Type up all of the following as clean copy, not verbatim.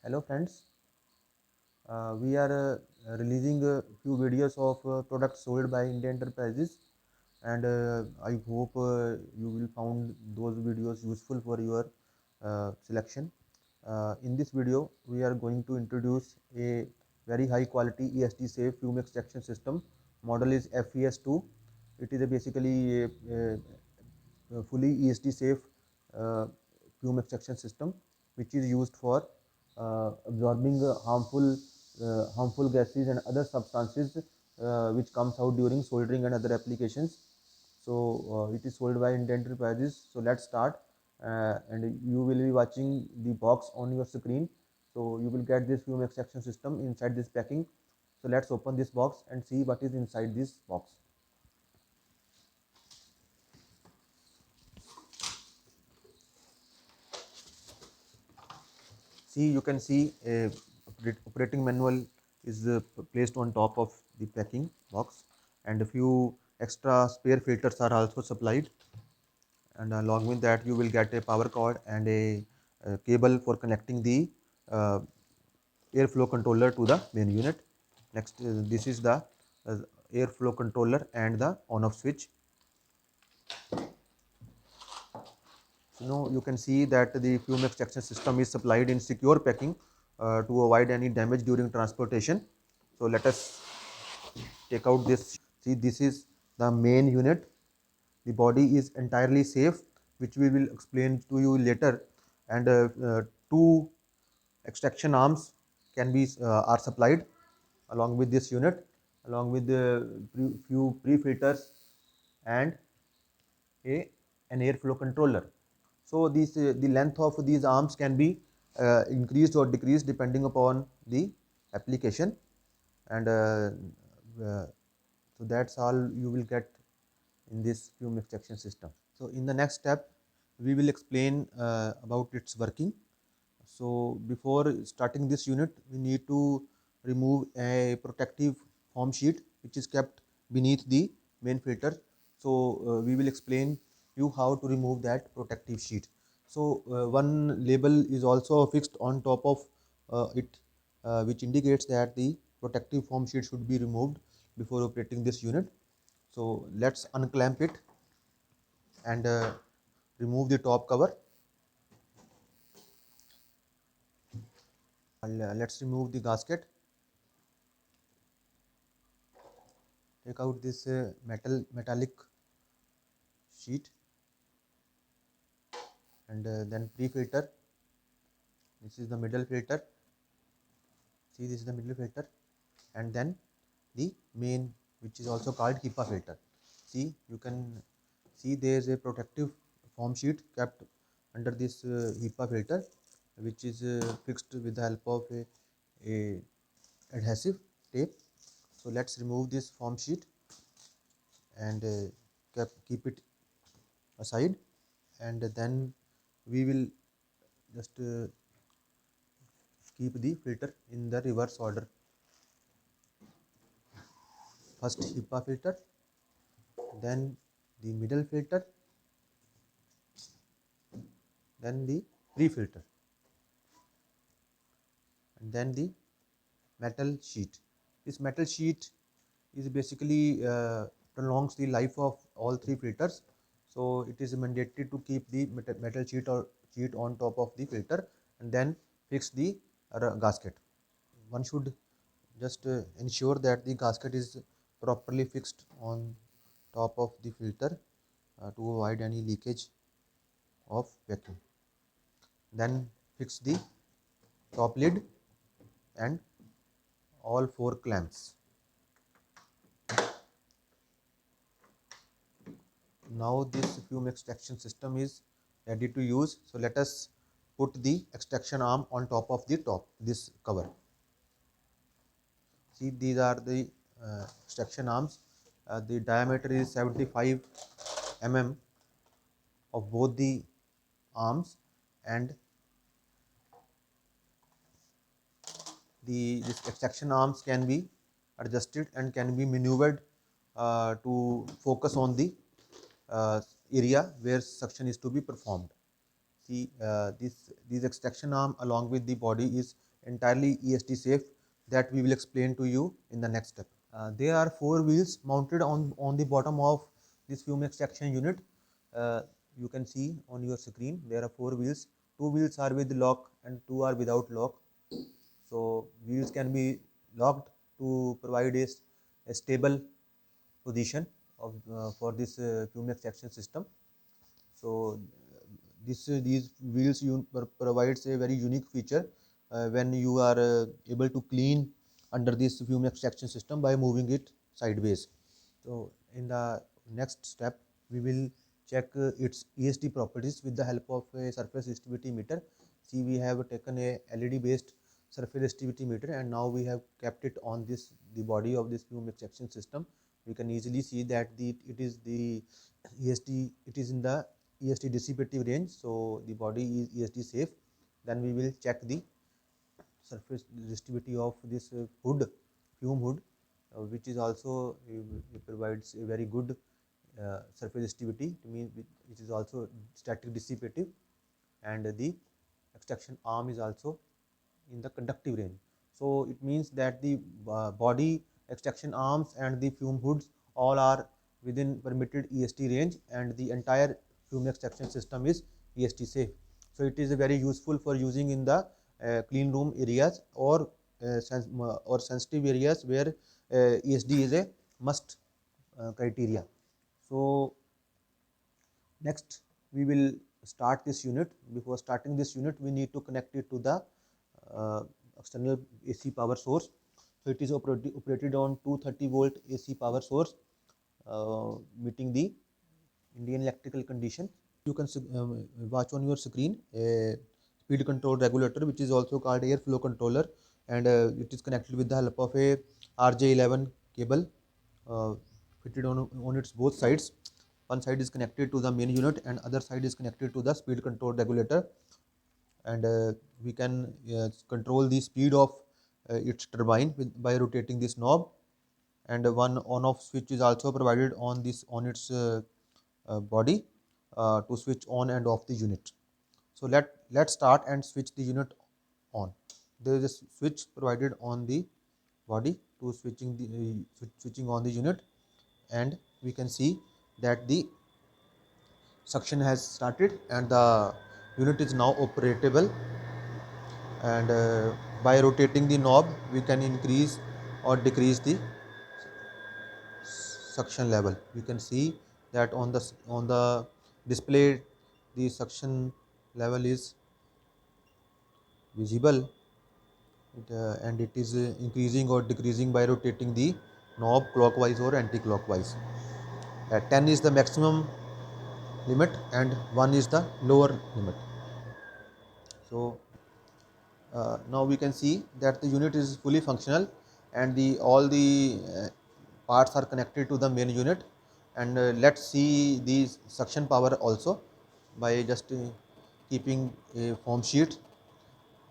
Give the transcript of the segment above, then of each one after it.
Hello friends, we are releasing a few videos of products sold by Indian enterprises, and I hope you will find those videos useful for your selection. In this video, we are going to introduce a very high quality ESD safe fume extraction system. Model is FES2. It is basically a fully ESD safe uh, fume extraction system, which is used for absorbing harmful gases and other substances which comes out during soldering and other applications. So it is sold by Indian enterprises. So let's start, and you will be watching the box on your screen. So you will get this fume extraction system inside this packing. So let's open this box and see what is inside this box. See, you can see a operating manual is placed on top of the packing box, and a few extra spare filters are also supplied. And along with that, you will get a power cord and a cable for connecting the uh, airflow controller to the main unit. Next, this is the uh, airflow controller and the on-off switch. You can see that the fume extraction system is supplied in secure packing to avoid any damage during transportation. So let us take out this. See, this is the main unit. The body is entirely safe, which we will explain to you later. And two extraction arms can be are supplied along with this unit, along with the few pre-filters and a an airflow controller. So these the length of these arms can be increased or decreased depending upon the application, and uh, so that's all you will get in this fume extraction system. So in the next step, we will explain about its working. So before starting this unit, we need to remove a protective foam sheet which is kept beneath the main filter. So we will explain you how to remove that protective sheet. So one label is also fixed on top of it, which indicates that the protective foam sheet should be removed before operating this unit. So let's unclamp it and remove the top cover. Let's remove the gasket. Take out this metallic sheet, and then pre-filter. This is the middle filter. See, this is the middle filter, and then the main, which is also called HEPA filter. See, you can see there is a protective foam sheet kept under this HEPA filter, which is fixed with the help of a adhesive tape. So let's remove this foam sheet and keep it aside, and then we will just keep the filter in the reverse order. First HEPA filter, then the middle filter, then the pre-filter, and then the metal sheet. This metal sheet is basically prolongs the life of all three filters. So it is mandatory to keep the metal sheet or sheet on top of the filter, and then fix the gasket. One should just ensure that the gasket is properly fixed on top of the filter to avoid any leakage of vacuum. Then fix the top lid and all four clamps. Now this fume extraction system is ready to use. So let us put the extraction arm on top of the this cover. See, these are the extraction arms. The diameter is 75 mm of both the arms, and this extraction arms can be adjusted and can be maneuvered to focus on the uh, area where suction is to be performed. See, this extraction arm along with the body is entirely ESD safe, that we will explain to you in the next step. There are 4 wheels mounted on the bottom of this fume extraction unit. Uh, you can see on your screen there are 4 wheels. 2 wheels are with lock and 2 are without lock. So wheels can be locked to provide a stable position of for this fume extraction system. So these wheels provides a very unique feature when you are able to clean under this fume extraction system by moving it sideways. So in the next step we will check its ESD properties with the help of a surface resistivity meter. See, we have taken a LED based surface resistivity meter and now we have kept it on the body of this fume extraction system. We can easily see that it is the ESD, it is in the ESD dissipative range, so the body is ESD safe. Then we will check the surface resistivity of this fume hood, which is also provides a very good surface resistivity, means which is also static dissipative, and the extraction arm is also in the conductive range. So it means that the body, extraction arms and the fume hoods all are within permitted ESD range, and the entire fume extraction system is ESD safe. So it is very useful for using in the clean room areas or sensitive areas where ESD is a must criteria. So next we will start this unit. Before starting this unit we need to connect it to the uh, external AC power source. So it is operated on 230-volt AC power source, meeting the Indian electrical condition. You can watch on your screen a speed control regulator, which is also called airflow controller, and it is connected with the help of a RJ11 cable uh, fitted on its both sides. One side is connected to the main unit and other side is connected to the speed control regulator, and we can control the speed of its turbine by rotating this knob, and one on off switch is also provided on its body to switch on and off the unit. So let's start and switch the unit on. There is a switch provided on the body to switching on the unit, and we can see that the suction has started and the unit is now operable, and by rotating the knob we can increase or decrease the suction level. You can see that on the display the suction level is visible, and it is increasing or decreasing by rotating the knob clockwise or anti-clockwise. 10 is the maximum limit and 1 is the lower limit. So now we can see that the unit is fully functional, and the all the parts are connected to the main unit. And let's see the suction power also by just keeping a foam sheet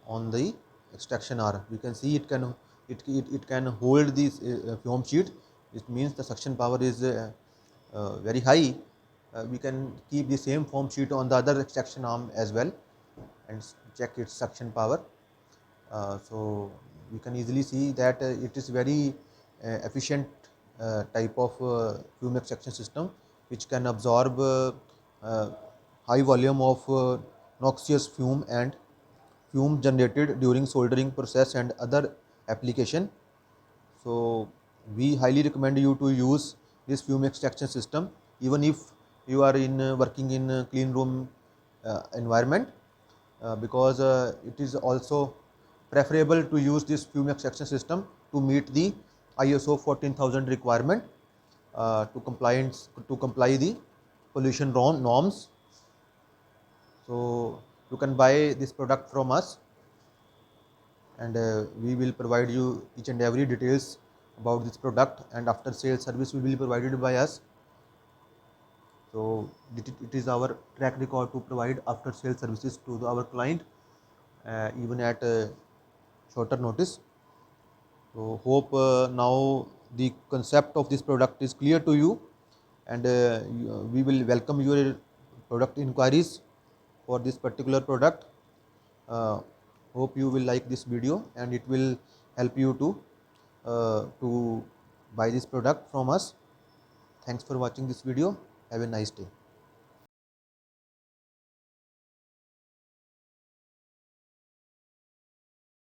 on the extraction arm. We can see it can hold this foam sheet. It means the suction power is very high. We can keep the same foam sheet on the other extraction arm as well and check its suction power. So we can easily see that it is very efficient type of fume extraction system, which can absorb uh, high volume of noxious fume and fume generated during soldering process and other application. So we highly recommend you to use this fume extraction system even if you are in working in a clean room environment, because it is also preferable to use this fume extraction system to meet the ISO 14000 requirement to comply the pollution norms. So you can buy this product from us, and we will provide you each and every details about this product, and after sales service will be provided by us. So it is our track record to provide after sales services to our client, even at shorter notice. So hope now the concept of this product is clear to you, and we will welcome your product inquiries for this particular product. Uh, Hope you will like this video and it will help you to buy this product from us. Thanks for watching this video. Have a nice day.